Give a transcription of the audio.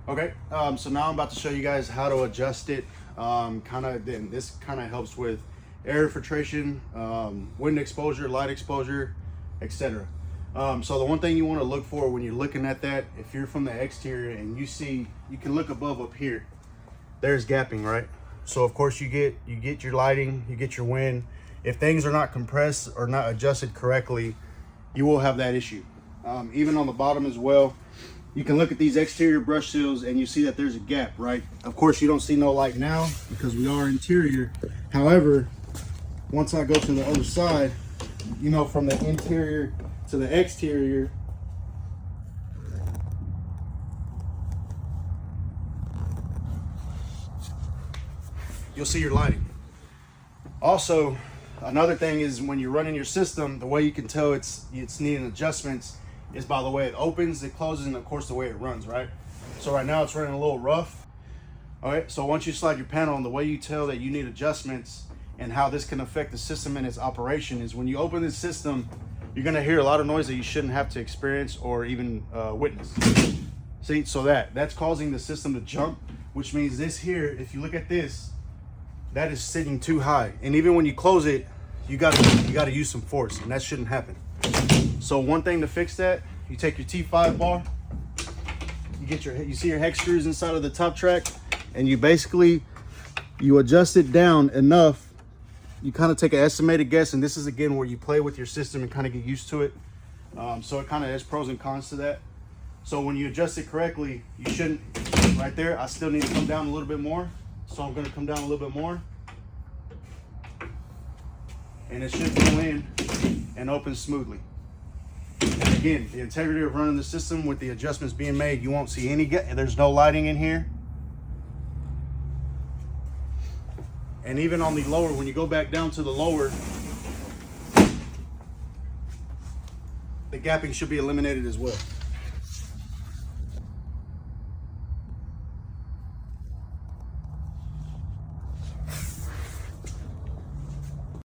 Okay, so now I'm about to show you guys how to adjust it. This kind of helps with air filtration, wind exposure, light exposure, etc. So the one thing you want to look for when you're looking at that, if you're from the exterior and you see, you can look above up here, there's gapping, right? So of course you get your lighting, you get your wind. If things are not compressed or not adjusted correctly, you will have that issue. Even on the bottom as well, you can look at these exterior brush seals and you see that there's a gap, right? Of course you don't see no light now because we are interior. However, once I go to the other side, you know, from the interior to the exterior, you'll see your lighting. Also, another thing is when you're running your system, the way you can tell it's needing adjustments is by the way it opens, it closes, and of course the way it runs, right? So right now it's running a little rough. All right, so once you slide your panel on, the way you tell that you need adjustments and how this can affect the system and its operation is when you open this system, you're gonna hear a lot of noise that you shouldn't have to experience or even witness. See, so that's causing the system to jump, which means this here, if you look at this, that is sitting too high. And even when you close it, you gotta use some force, and that shouldn't happen. So one thing to fix that, you take your T5 bar, you see your hex screws inside of the top track, and you adjust it down enough. You kind of take an estimated guess, and this is again where you play with your system and kind of get used to it. So it kind of has pros and cons to that. So when you adjust it correctly, you shouldn't, right there, I still need to come down a little bit more. So I'm gonna come down a little bit more. And it should go in and open smoothly. And again, the integrity of running the system with the adjustments being made, you won't see any there's no lighting in here. And even on the lower, when you go back down to the lower, the gapping should be eliminated as well.